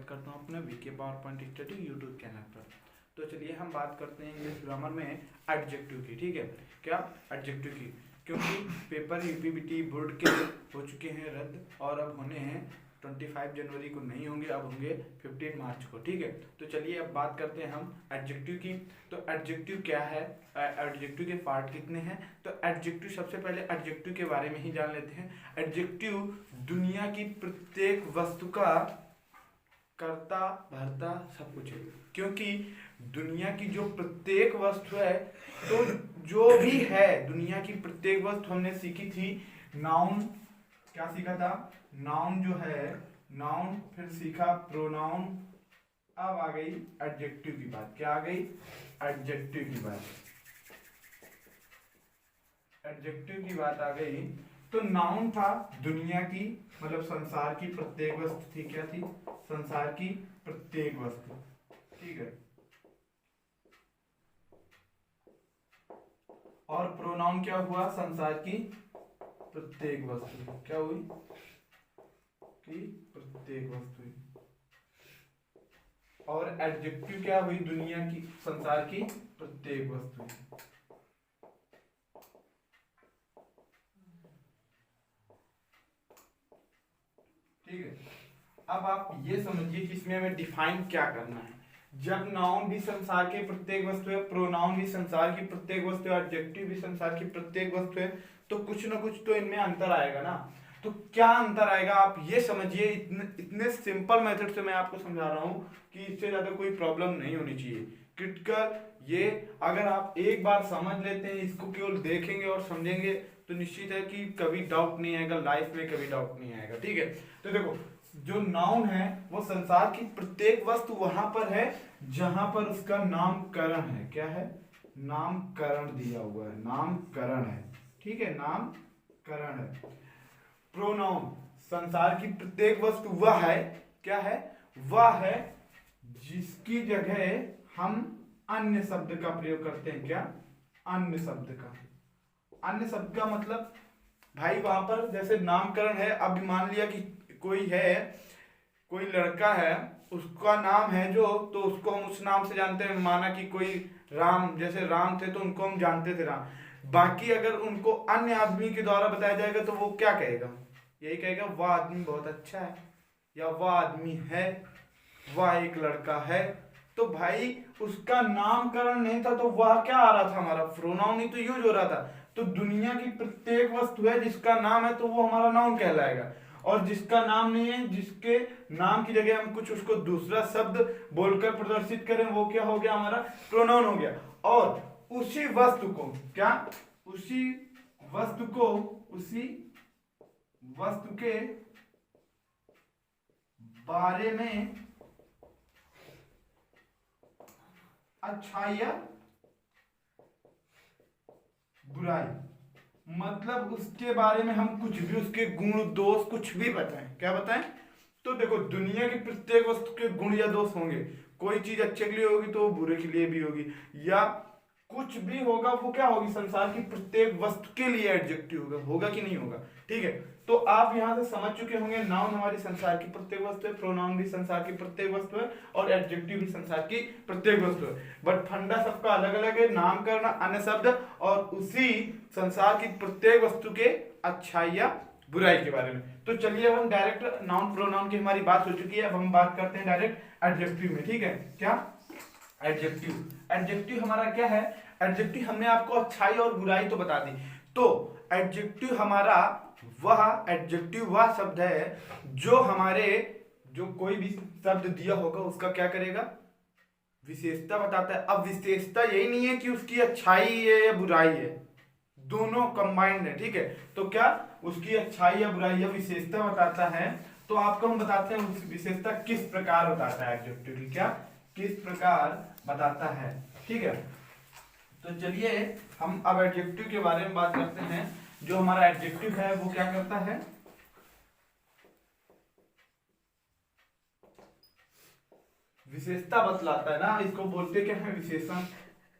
स्वागत करता हूँ अपने VK power point study YouTube channel पर। तो चलिए हम बात करते हैं इंग्लिश ग्रामर में एडजेक्टिव की। ठीक है, क्या एडजेक्टिव की, क्योंकि पेपर यूपीबीटी बोर्ड के हो चुके हैं रद्द और अब होने हैं 25 जनवरी को नहीं होंगे, अब होंगे 15 मार्च को। ठीक है, तो चलिए अब बात करते हैं हम एडजेक्टिव की। तो एडजेक्टिव क्या है, एडजेक्टिव के पार्ट कितने हैं। तो एडजेक्टिव, सबसे पहले एडजेक्टिव के बारे में ही जान लेते हैं। एडजेक्टिव दुनिया की प्रत्येक वस्तु का कर्ता भर्ता सब कुछ है, क्योंकि दुनिया की जो प्रत्येक वस्तु है, तो जो भी है दुनिया की प्रत्येक वस्तु हमने सीखी थी नाउन, क्या सीखा था, नाउन जो है नाउन, फिर सीखा प्रोनाउन, अब आ गई एडजेक्टिव की बात। क्या आ गई, एडजेक्टिव की बात, एडजेक्टिव की बात आ गई। तो नाउन था दुनिया की, मतलब संसार की प्रत्येक वस्तु थी, क्या थी, संसार की प्रत्येक वस्तु। ठीक है, और प्रोनाउन क्या हुआ, संसार की प्रत्येक वस्तु, क्या हुई कि प्रत्येक वस्तु। और एडजेक्टिव क्या हुई, दुनिया की, संसार की प्रत्येक वस्तु। ठीक है, अब आप ये समझिए कि इसमें हमें डिफाइन क्या करना है। जब नाउन भी संसार के प्रत्येक वस्तु है, प्रोनाउन भी संसार की प्रत्येक वस्तु है, एडजेक्टिव भी संसार की प्रत्येक वस्तु है, तो कुछ ना कुछ तो इनमें अंतर आएगा ना। तो क्या अंतर आएगा, आप ये समझिए। इतने सिंपल मेथड से मैं आपको समझा रहा हूँ कि इससे ज्यादा कोई प्रॉब्लम नहीं होनी चाहिए। क्रिटिकल ये, अगर आप एक बार समझ लेते हैं, इसको केवल देखेंगे और समझेंगे, तो निश्चित है कि कभी डाउट नहीं आएगा, लाइफ में कभी डाउट नहीं आएगा। ठीक है, तो देखो, जो नाउन है वो संसार की प्रत्येक वस्तु वहां पर है जहां पर उसका नामकरण है। क्या है, नामकरण दिया हुआ है, नामकरण है। ठीक है, नामकरण है। प्रोनाउन, संसार की प्रत्येक वस्तु वह है, क्या है, वह है जिसकी जगह हम अन्य शब्द का प्रयोग करते हैं। क्या, अन्य शब्द का, अन्य शब्द का मतलब भाई वहां पर जैसे नामकरण है, अब मान लिया कि कोई है, कोई लड़का है, उसका नाम है जो, तो उसको हम उस नाम से जानते हैं। माना कि कोई राम, जैसे राम थे तो उनको हम जानते थे राम। बाकी अगर उनको अन्य आदमी के द्वारा बताया जाएगा तो वो क्या कहेगा, यही कहेगा वह आदमी बहुत अच्छा है, या वह आदमी है, वह एक लड़का है। तो भाई उसका नामकरण नहीं था, तो वह क्या आ रहा था, हमारा प्रोनाउन ही तो यूज हो रहा था। तो दुनिया की प्रत्येक वस्तु है जिसका नाम है, तो वो हमारा नाउन कहलाएगा। और जिसका नाम नहीं है, जिसके नाम की जगह हम कुछ उसको दूसरा शब्द बोलकर प्रदर्शित करें, वो क्या हो गया, हमारा प्रोनाउन हो गया। और उसी वस्तु को, क्या, उसी वस्तु को, उसी वस्तु के बारे में अच्छाई या बुराई, मतलब उसके बारे में हम कुछ भी, उसके गुण दोष कुछ भी बताएं। क्या बताएं, तो देखो दुनिया की प्रत्येक वस्तु के गुण या दोष होंगे। कोई चीज अच्छे के लिए होगी तो वो बुरे के लिए भी होगी, या कुछ भी होगा वो क्या होगी, संसार की प्रत्येक वस्तु के लिए एडजेक्टिव होगा, होगा कि नहीं होगा। ठीक है, तो आप यहां से समझ चुके होंगे, नाउन हमारी संसार की प्रत्येक वस्तु है, प्रोनाउन भी संसार की प्रत्येक वस्तु है, और एडजेक्टिव भी संसार की प्रत्येक वस्तु है। बट फंडा सबका अलग अलग है, नामकरण, अन्य शब्द, और उसी संसार की प्रत्येक वस्तु के अच्छाई या बुराई के बारे में। तो चलिए अब हम डायरेक्ट नाउन प्रोनाउन की हमारी बात हो चुकी है, अब हम बात करते हैं डायरेक्ट एडजेक्टिव में। ठीक है, क्या, एडजेक्टिव, एडजेक्टिव हमारा क्या है, एडजेक्टिव हमने आपको अच्छाई और बुराई तो बता दी। तो एडजेक्टिव हमारा वह, एडजेक्टिव वह शब्द है जो हमारे, जो कोई भी शब्द दिया होगा उसका क्या करेगा, विशेषता बताता है। अब विशेषता यही नहीं है कि उसकी अच्छाई है या बुराई है, दोनों कंबाइंड है। ठीक है, तो क्या, उसकी अच्छाई या बुराई या विशेषता बताता है। तो आपको हम बताते हैं उस विशेषता किस प्रकार बताता है एडजेक्टिव की, क्या, किस प्रकार बताता है। ठीक है, तो चलिए हम अब एडजेक्टिव के बारे में बात करते हैं। जो हमारा एडजेक्टिव है वो क्या करता है, विशेषता बतलाता है ना, इसको बोलते क्या है, विशेषण।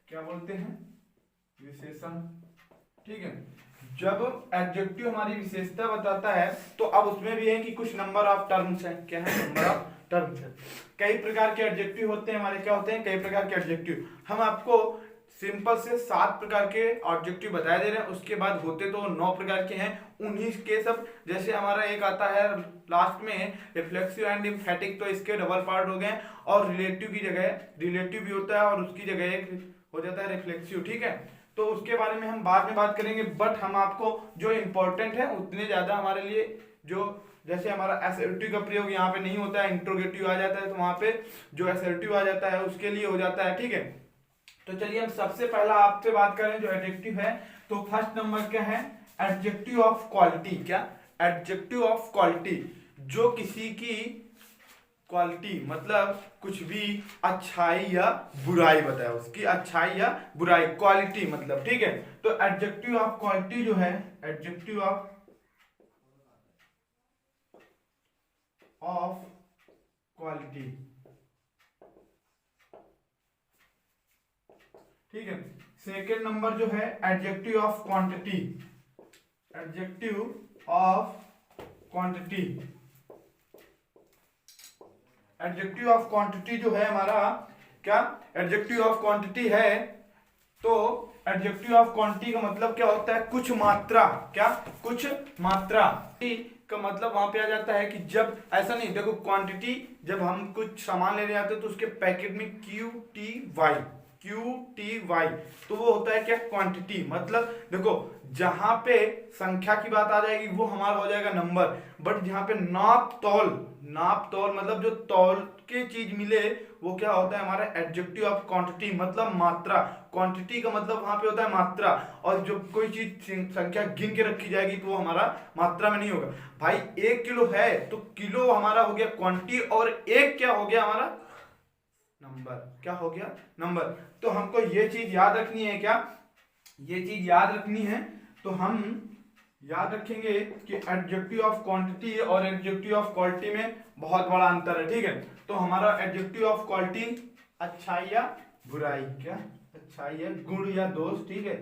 क्या बोलते हैं, विशेषण। ठीक है, जब एडजेक्टिव हमारी विशेषता बताता है तो अब उसमें भी है कि कुछ नंबर ऑफ टर्म्स हैं। क्या है, नंबर ऑफ टर्म्स है। कई प्रकार के एडजेक्टिव होते हैं हमारे, क्या होते हैं, कई प्रकार के एडजेक्टिव। हम आपको सिंपल से 7 प्रकार के ऑब्जेक्टिव बता दे रहे हैं, उसके बाद होते तो 9 प्रकार के हैं, उन्हीं के सब। जैसे हमारा एक आता है लास्ट में रिफ्लेक्सिव एंड एम्फेटिक, तो इसके डबल पार्ट हो गए, और रिलेटिव की जगह रिलेटिव भी होता है और उसकी जगह एक हो जाता है रिफ्लेक्सिव, ठीक है। तो उसके बारे में हम बाद में बात करेंगे, बट हम आपको जो इंपॉर्टेंट है उतने ज्यादा हमारे लिए, जो जैसे हमारा असर्टिव का प्रयोग यहाँ पे नहीं होता है, इंट्रोगेटिव आ जाता है, तो वहां पे जो असर्टिव आ जाता है उसके लिए हो जाता है, ठीक है। तो चलिए हम सबसे पहला आपसे बात करें जो एडजेक्टिव है, तो फर्स्ट नंबर क्या है, एडजेक्टिव ऑफ क्वालिटी। क्या, एडजेक्टिव ऑफ क्वालिटी, जो किसी की क्वालिटी मतलब कुछ भी अच्छाई या बुराई बताया, उसकी अच्छाई या बुराई, क्वालिटी मतलब, ठीक है। तो एडजेक्टिव ऑफ क्वालिटी जो है, एडजेक्टिव ऑफ क्वालिटी, ठीक है। सेकेंड नंबर जो है adjective of quantity, adjective of quantity, adjective of quantity जो है हमारा, क्या एडजेक्टिव ऑफ क्वांटिटी है, तो एडजेक्टिव ऑफ क्वांटिटी का मतलब क्या होता है, कुछ मात्रा, क्या, कुछ मात्रा का मतलब वहां पे आ जाता है कि जब ऐसा नहीं, देखो क्वांटिटी जब हम कुछ सामान लेने जाते हैं तो उसके पैकेट में QTY, तो वो होता है क्या, क्वांटिटी। मतलब देखो जहां पे संख्या की बात आ जाएगी वो हमारा हो जाएगा नंबर, बट जहां पे नाप तौल मतलब जो तौल के चीज मिले वो क्या होता है हमारा एडजेक्टिव ऑफ क्वांटिटी, मतलब मात्रा। क्वांटिटी का मतलब वहां पे होता है मात्रा, और जो कोई चीज संख्या गिन के रखी जाएगी तो वो हमारा मात्रा में नहीं होगा। भाई 1 किलो है तो किलो हमारा हो गया क्वांटिटी, और एक क्या हो गया हमारा नंबर, क्या हो गया नंबर। तो हमको ये चीज याद रखनी है, क्या ये चीज याद रखनी है, तो हम याद रखेंगे कि एडजेक्टिव ऑफ क्वांटिटी और एडजेक्टिव ऑफ क्वालिटी में बहुत बड़ा अंतर है, ठीक है। तो हमारा एडजेक्टिव ऑफ क्वालिटी अच्छाई या बुराई, क्या अच्छाई या गुण या दोष, ठीक है,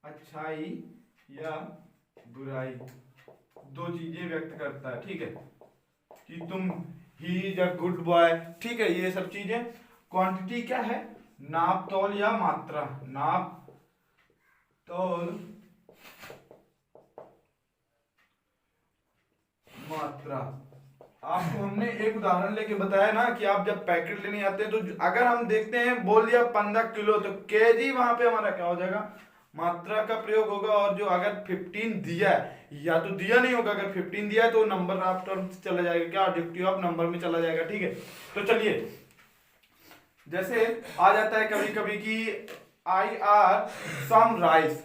अच्छाई या बुराई, दो चीजें व्यक्त करता है, ठीक है, कि तुम he is a good boy, ठीक है, ये सब चीजें। क्वांटिटी क्या है, नाप तौल या मात्रा, नाप तौल मात्रा। आपको हमने एक उदाहरण लेके बताया ना कि आप जब पैकेट लेने आते हैं तो अगर हम देखते हैं बोल दिया 15 किलो, तो केजी वहां पे हमारा क्या हो जाएगा, मात्रा का प्रयोग होगा। और जो अगर 15 दिया है या तो दिया नहीं होगा, अगर 15 दिया है तो नंबर ऑफ टर्म चला जाएगा, क्या एडजेक्टिव ऑफ नंबर में चला जाएगा, ठीक है। तो चलिए जैसे आ जाता है कभी कभी कि आई आर सम राइस,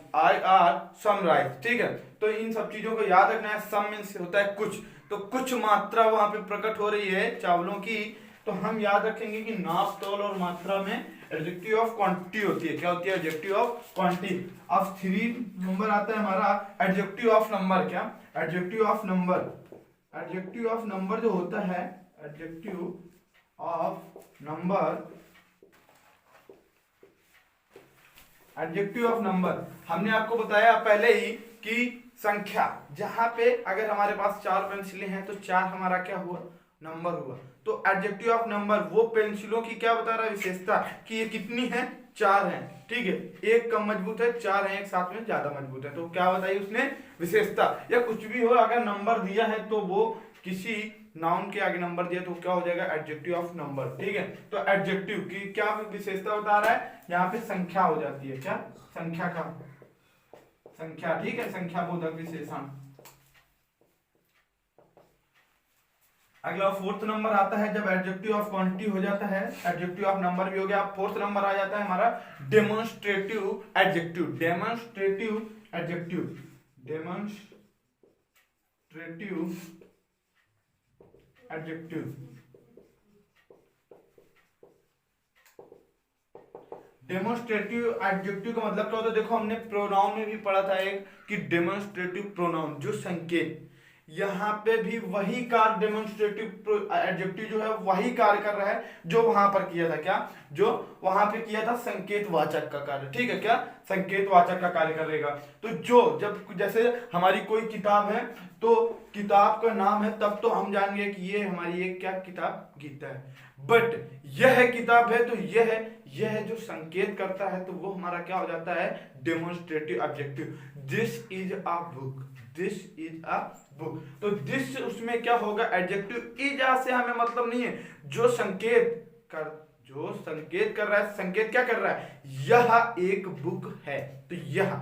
ठीक है। तो इन सब चीजों को याद रखना है। सम मीन्स होता है कुछ, तो कुछ मात्रा वहां पे प्रकट हो रही है चावलों की, तो हम याद रखेंगे कि नाप तौल और मात्रा में एडजेक्टिव ऑफ क्वांटिटी होती है, क्या होती है, एडजेक्टिव ऑफ क्वांटिटी। अब 3 नंबर आता है हमारा एडजेक्टिव ऑफ नंबर, क्या adjective of number, adjective of number जो होता है, adjective of number, adjective of number हमने आपको बताया पहले ही कि संख्या, जहां पे अगर हमारे पास 4 पेंसिलें हैं तो 4 हमारा क्या हुआ, नंबर हुआ। तो एडजेक्टिव ऑफ नंबर वो पेंसिलों की क्या बता रहा है, विशेषता, कि ये कितनी है, 4 है, ठीक है, एक कम मजबूत है, 4 है एक साथ में ज्यादा मजबूत है, तो क्या बताई उसने, विशेषता। या कुछ भी हो, अगर नंबर दिया है तो वो किसी नाउन के आगे नंबर दिया तो क्या हो जाएगा, एडजेक्टिव ऑफ नंबर, ठीक है। तो एडजेक्टिव की क्या विशेषता बता रहा है, यहाँ पे संख्या हो जाती है, क्या संख्या का, संख्या, ठीक है, संख्या बोधक विशेषण। अगला 4th नंबर आता है जब एडजेक्टिव ऑफ क्वांटिटी हो जाता है, एडजेक्टिव ऑफ नंबर भी हो गया। 4th नंबर आ जाता है हमारा demonstrative adjective, demonstrative adjective, demonstrative adjective, demonstrative adjective का मतलब क्या होता है, देखो हमने प्रोनाउन में भी पढ़ा था एक कि डेमोन्स्ट्रेटिव प्रोनाउन, जो संकेत यहाँ पे भी वही कार्य, डेमोन्स्ट्रेटिव एडजेक्टिव जो है वही कार्य कर रहा है जो वहां पर किया था। क्या? जो वहां पे किया था संकेतवाचक का कार्य। ठीक है, क्या? संकेतवाचक का कार्य करेगा। तो जो जब जैसे हमारी कोई किताब है तो किताब का नाम है, तब तो हम जानेंगे कि ये हमारी एक क्या किताब, गीता है। बट यह किताब है तो यह जो संकेत करता है तो वो हमारा क्या हो जाता है, demonstrative objective. This is a book, this is a book. तो दिस उसमें क्या होगा, एडजेक्टिव। इज आ से हमें मतलब नहीं है, जो संकेत कर रहा है, संकेत क्या कर रहा है, यह एक बुक है। तो यह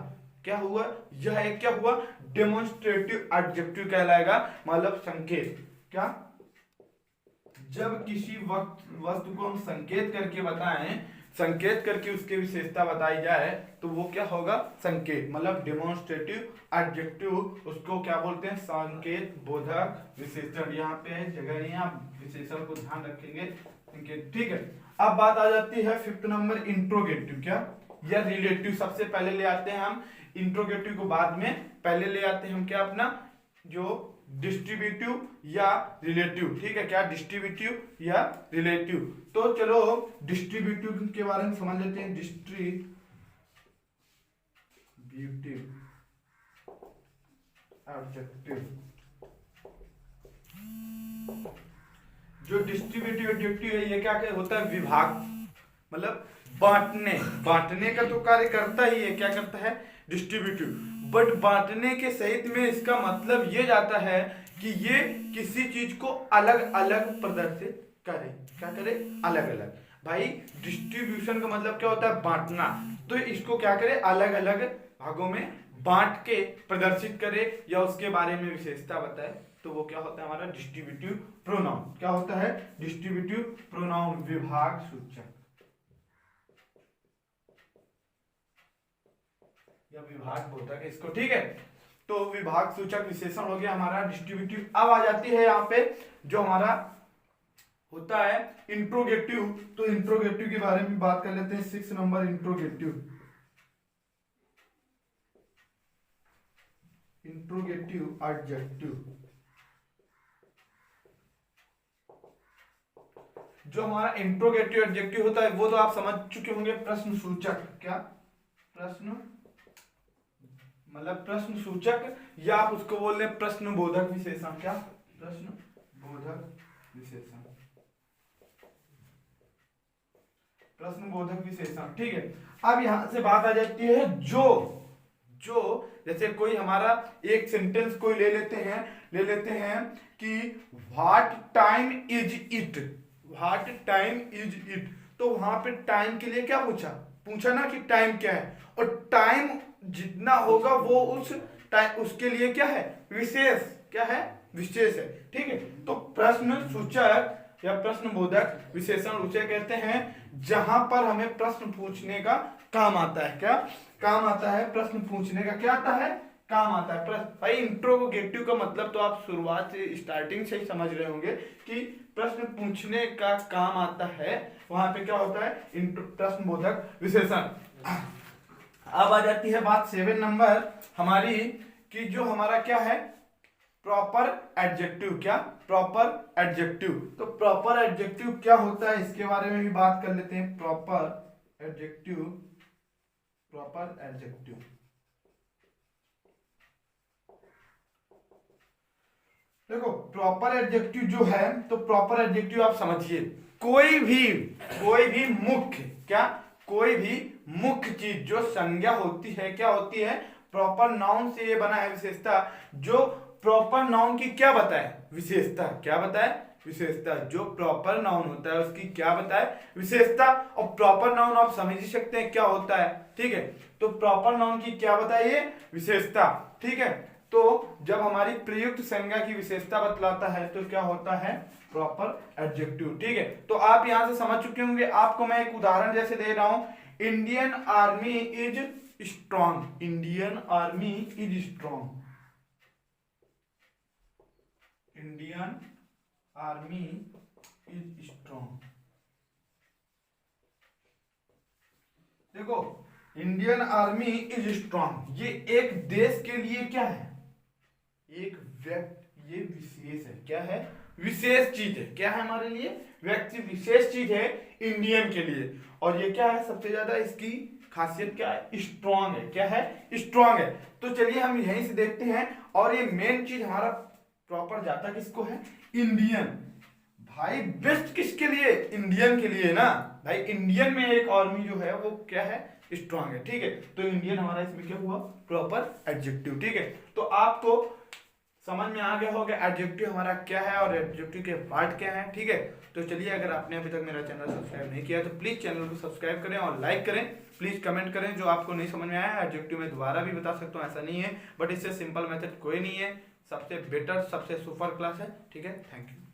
क्या हुआ, यह एक क्या हुआ, डेमोन्स्ट्रेटिव एडजेक्टिव कहलाएगा, मतलब संकेत। क्या? जब किसी वस्तु को हम संकेत करके बताएं, संकेत करके उसकी विशेषता बताई जाए तो वो क्या होगा, संकेत, मतलब डेमोन्स्ट्रेटिव एडजेक्टिव। उसको क्या बोलते हैं, संकेत बोधक विशेषण। यहाँ पे जगह नहीं है, आप विशेषण को ध्यान रखेंगे, संकेत। ठीक है, अब बात आ जाती है 5th नंबर, इंट्रोगेटिव। क्या? या रिलेटिव। सबसे पहले ले आते हैं हम इंट्रोगेटिव को, बाद में पहले ले आते हैं हम क्या, अपना जो डिस्ट्रीब्यूटिव या रिलेटिव। ठीक है, क्या? डिस्ट्रीब्यूटिव या रिलेटिव। तो चलो डिस्ट्रीब्यूटिव के बारे में समझ लेते हैं। डिस्ट्रीब्यूटिव एडजेक्टिव, जो डिस्ट्रीब्यूटिव एडजेक्टिव है ये क्या होता है, विभाग, मतलब बांटने का तो कार्य करता ही है। क्या करता है, डिस्ट्रीब्यूटिव। बट बांटने के सहित में इसका मतलब ये जाता है कि ये किसी चीज को अलग अलग प्रदर्शित करे। क्या करे, अलग अलग। भाई डिस्ट्रीब्यूशन का मतलब क्या होता है, बांटना। तो इसको क्या करे, अलग अलग भागों में बांट के प्रदर्शित करे या उसके बारे में विशेषता बताए, तो वो क्या होता है, हमारा डिस्ट्रीब्यूटिव प्रोनाउन। क्या होता है, डिस्ट्रीब्यूटिव प्रोनाउन, विभाग सूचक या विभाग बोधक इसको। ठीक है, तो विभाग सूचक विशेषण हो गया हमारा डिस्ट्रीब्यूटिव। अब आ जाती है यहाँ पे जो हमारा होता है इंट्रोगेटिव। तो इंट्रोगेटिव के बारे में बात कर लेते हैं। 6 नंबर, इंट्रोगेटिव। इंट्रोगेटिव एडजेक्टिव, जो हमारा इंट्रोगेटिव एडजेक्टिव होता है वो तो आप समझ चुके होंगे, प्रश्न सूचक। क्या? प्रश्न, मतलब प्रश्न सूचक, या आप उसको बोल रहे प्रश्न बोधक विशेषण। क्या? प्रश्न बोधक विशेषण, प्रश्न बोधक विशेषण। ठीक है, अब यहां से बात आ जाती है जो जैसे कोई हमारा एक सेंटेंस कोई ले लेते हैं कि what time is it, what time is it. तो वहां पे टाइम के लिए क्या पूछा ना कि टाइम क्या है, और टाइम जितना होगा वो उस टाइम उसके लिए क्या है, विशेष। क्या है, विशेष है। ठीक है, तो प्रश्न सूचक या प्रश्न बोधक विशेषण उसे कहते हैं जहां पर हमें प्रश्न पूछने का काम आता है। क्या काम आता है, प्रश्न पूछने का क्या आता है, काम आता है। भाई इंट्रोगेटिव का मतलब तो आप शुरुआत से, स्टार्टिंग से ही समझ रहे होंगे कि प्रश्न पूछने का काम आता है। वहां पे क्या होता है, प्रश्न बोधक विशेषण। अब आ जाती है बात 7 नंबर हमारी, कि जो हमारा क्या है, प्रॉपर एडजेक्टिव। क्या? Proper adjective. तो प्रॉपर एडजेक्टिव क्या होता है इसके बारे में भी बात कर लेते हैं। प्रॉपर एडजेक्टिव, प्रॉपर एडजेक्टिव, देखो प्रॉपर एडजेक्टिव जो है, तो प्रॉपर एडजेक्टिव आप समझिए, कोई भी मुख्य, क्या? कोई भी मुख्य चीज जो संज्ञा होती है, क्या होती है, प्रॉपर नाउन से ये बना है विशेषता, जो प्रॉपर नाउन की क्या बताए, विशेषता। क्या बताए, विशेषता। जो प्रॉपर नाउन होता है उसकी क्या बताए, विशेषता। और प्रॉपर नाउन आप समझ ही सकते हैं क्या होता है। ठीक है, तो प्रॉपर नाउन की क्या बताइए, विशेषता। ठीक है, तो जब हमारी प्रयुक्त संज्ञा की विशेषता बतलाता है तो क्या होता है, प्रॉपर एडजेक्टिव। ठीक है, तो आप यहां से समझ चुके होंगे। आपको मैं एक उदाहरण जैसे दे रहा हूं, Indian army is strong, Indian army is strong, Indian army is strong. देखो इंडियन आर्मी इज स्ट्रॉन्ग, ये एक देश के लिए क्या है, एक व्यक्ति, ये विशेष है। क्या है? विशेष चीज है। क्या है हमारे लिए? व्यक्ति विशेष चीज है इंडियन के लिए। और ये क्या है? सबसे ज्यादा इसकी खासियत क्या है? स्ट्रांग है। क्या है? स्ट्रांग है। तो चलिए हम यहीं से देखते हैं। और ये मेन चीज हमारा प्रॉपर जाता किसको है? इंडियन। भाई बेस्ट किसके लिए? इंडियन के लिए ना भाई। इंडियन में एक आर्मी जो है वो क्या है? स्ट्रांग है। ठीक है, तो इंडियन हमारा इसमें क्या हुआ? Proper adjective. ठीक है, तो आपको समझ में आ गया होगा एडजेक्टिव हमारा क्या है और एडजेक्टिव के पार्ट क्या है। ठीक है, तो चलिए अगर आपने अभी तक मेरा चैनल सब्सक्राइब नहीं किया तो प्लीज चैनल को सब्सक्राइब करें और लाइक करें। प्लीज कमेंट करें जो आपको नहीं समझ में आया। एडजेक्टिव में दोबारा भी बता सकता हूँ, ऐसा नहीं है, बट इससे सिंपल मेथड कोई नहीं है। सबसे बेटर, सबसे सुपर क्लास है। ठीक है, थैंक यू।